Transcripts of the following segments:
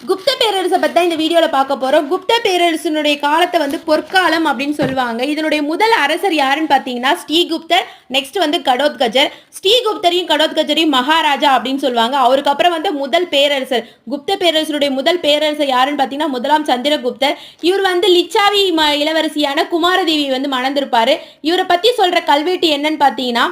குப்த பேரரசை பற்றி தான் இந்த வீடியோவில் பார்க்க போகிறோம். குப்த பேரரசனுடைய காலத்தை வந்து பொற்காலம் அப்படின்னு சொல்லுவாங்க. இதனுடைய முதல் அரசர் யாருன்னு பார்த்தீங்கன்னா ஸ்ரீகுப்தர். நெக்ஸ்ட் வந்து கடோத்கஜர். ஸ்ரீகுப்தரையும் கடோத்கஜரையும் மகாராஜா அப்படின்னு சொல்லுவாங்க. அவருக்கு அப்புறம் வந்து முதல் பேரரசர் குப்த பேரரசருடைய முதல் பேரரசர் யாருன்னு பார்த்தீங்கன்னா முதலாம் சந்திரகுப்தர். இவர் வந்து லிச்சாவி இளவரசியான குமாரதேவி வந்து மணந்திருப்பாரு. இவரை பற்றி சொல்கிற கல்வெட்டு என்னன்னு பார்த்தீங்கன்னா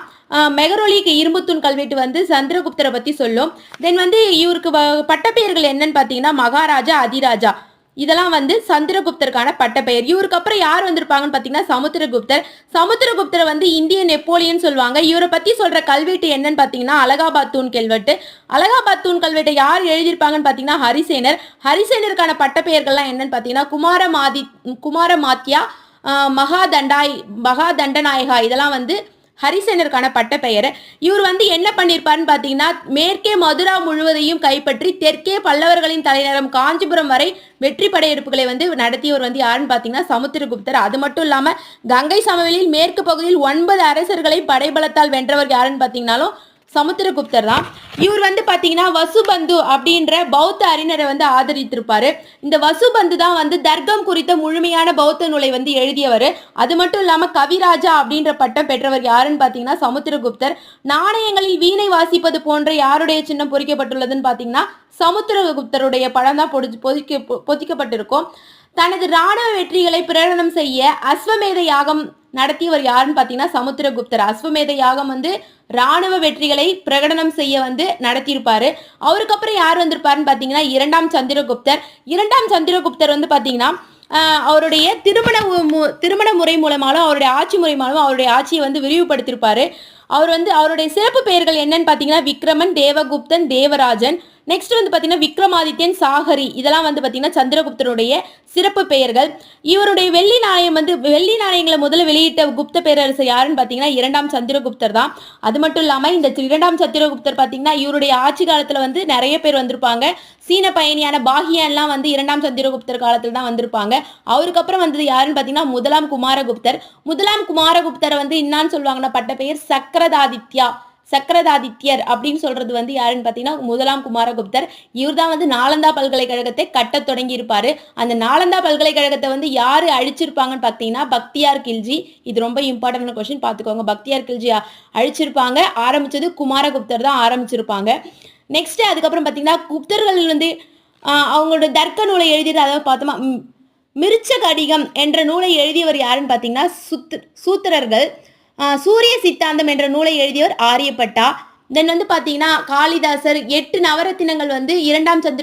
மெகரோலிக் இரும்புத்தூண் கல்வெட்டு வந்து சந்திரகுப்தரை பற்றி சொல்லும். தென் வந்து இவருக்கு பட்டப்பெயர்கள் என்னன்னு பார்த்தீங்கன்னா மகாராஜா, அதிராஜா. இதெல்லாம் வந்து சந்திரகுப்தருக்கான பட்டப்பெயர். இவருக்கு அப்புறம் யார் வந்திருப்பாங்கன்னு பார்த்தீங்கன்னா சமுத்திரகுப்தர். சமுத்திரகுப்தரை வந்து இந்திய நெப்போலியன் சொல்லுவாங்க. இவரை பற்றி சொல்கிற கல்வெட்டு என்னன்னு பார்த்தீங்கன்னா அலகாபாத் தூண் கல்வெட்டு. அலகாபாத் தூண் கல்வெட்டை யார் எழுதியிருப்பாங்கன்னு பார்த்தீங்கன்னா ஹரிசேனர். ஹரிசேனருக்கான பட்டப்பெயர்கள்லாம் என்னன்னு பார்த்தீங்கன்னா குமாரமாத்யா, மகாதண்டநாயகா. இதெல்லாம் வந்து ஹரிசேனருக்கான பட்டப்பெயர். இவர் வந்து என்ன பண்ணியிருப்பாருன்னு பார்த்தீங்கன்னா மேற்கே மதுரா முழுவதையும் கைப்பற்றி தெற்கே பல்லவர்களின் தலைநகரம் காஞ்சிபுரம் வரை வெற்றி படையெடுப்புகளை வந்து நடத்தியவர் வந்து யாருன்னு பார்த்தீங்கன்னா சமுத்திரகுப்தர். அது மட்டும் இல்லாமல் கங்கை சமவெளியில் மேற்கு பகுதியில் 9 அரசர்களை படைபலத்தால் வென்றவர் யாருன்னு பார்த்தீங்கன்னாலும் சமுத்திரகுப்தர் தான். இவர் வந்து பார்த்தீங்கன்னா வசுபந்து அப்படின்ற பௌத்த அறிஞரை வந்து ஆதரித்திருப்பாரு. இந்த வசுபந்து தான் வந்து தர்க்கம் குறித்த முழுமையான பௌத்த நூலை வந்து எழுதியவர். அது மட்டும் இல்லாமல் கவிராஜா அப்படின்ற பட்டம் பெற்றவர் யாருன்னு பார்த்தீங்கன்னா சமுத்திரகுப்தர். நாணயங்களில் வீணை வாசிப்பது போன்ற யாருடைய சின்னம் பொறிக்கப்பட்டுள்ளதுன்னு பார்த்தீங்கன்னா சமுத்திரகுப்தருடைய படம் தான் பொதிக்கப்பட்டிருக்கும். தனது இராணுவ வெற்றிகளை பிரகடனம் செய்ய அஸ்வமேத யாகம் நடத்தியவர் யாருன்னு பார்த்தீங்கன்னா சமுத்திரகுப்தர். அஸ்வமேத யாகம் வந்து இராணுவ வெற்றிகளை பிரகடனம் செய்ய வந்து நடத்தியிருப்பாரு. அவருக்கு அப்புறம் யார் வந்திருப்பாருன்னு பார்த்தீங்கன்னா இரண்டாம் சந்திரகுப்தர். இரண்டாம் சந்திரகுப்தர் வந்து பார்த்தீங்கன்னா அவருடைய திருமண முறை மூலமாலும் அவருடைய ஆட்சி முறை மூலமும் அவருடைய ஆட்சியை வந்து விரிவுபடுத்தியிருப்பாரு. அவர் வந்து அவருடைய சிறப்பு பெயர்கள் என்னன்னு பார்த்தீங்கன்னா விக்ரமன், தேவகுப்தன், தேவராஜன். நெக்ஸ்ட் வந்து பார்த்தீங்கன்னா விக்ரமாதித்யன், சாகரி. இதெல்லாம் வந்து பார்த்தீங்கன்னா சந்திரகுப்தருடைய சிறப்பு பெயர்கள். இவருடைய வெள்ளி நாணயங்களை முதல்ல வெளியிட்ட குப்த பேரரசர் யாருன்னு பார்த்தீங்கன்னா இரண்டாம் சந்திரகுப்தர் தான். அது மட்டும் இல்லாமல் இந்த இரண்டாம் சந்திரகுப்தர் பார்த்தீங்கன்னா இவருடைய ஆட்சி காலத்தில் வந்து நிறைய பேர் வந்திருப்பாங்க. சீன பயணியான பாகியான்லாம் வந்து இரண்டாம் சந்திரகுப்தர் காலத்தில் தான் வந்திருப்பாங்க. அவருக்கு அப்புறம் வந்தது யாருன்னு பார்த்தீங்கன்னா முதலாம் குமாரகுப்தர். முதலாம் குமாரகுப்தரை வந்து என்னான்னு சொல்லுவாங்கன்னா பட்ட பெயர் சக்கரதாதித்யர் அப்படின்னு சொல்றது வந்து யாருன்னு பார்த்தீங்கன்னா முதலாம் குமாரகுப்தர். இவர் தான் வந்து நாலந்தா பல்கலைக்கழகத்தை கட்ட தொடங்கி இருப்பாரு. அந்த நாலந்தா பல்கலைக்கழகத்தை வந்து யாரு அழிச்சிருப்பாங்கன்னு பார்த்தீங்கன்னா பக்தியார் கில்ஜி. இது ரொம்ப இம்பார்ட்டன்ட் கொஸ்டின் பார்த்துக்கோங்க. பக்தியார் கில்ஜி அழிச்சிருப்பாங்க. ஆரம்பிச்சது குமாரகுப்தர் தான் ஆரம்பிச்சிருப்பாங்க. நெக்ஸ்ட் அதுக்கப்புறம் பார்த்தீங்கன்னா குப்தர்கள் வந்து அவங்களோட தர்க்க நூலை எழுதிட்டு அதாவது பார்த்தோமா மிருச்ச கடிகம் என்ற நூலை எழுதியவர் யாருன்னு பார்த்தீங்கன்னா சூத்திரர்கள். சூரிய சித்தாந்தம் என்ற நூலை எழுதியவர் ஆரியப்பட்டா. தென் வந்து பார்த்தீங்கன்னா காளிதாசர். 8 நவரத்தினங்கள் வந்து இரண்டாம் சந்திர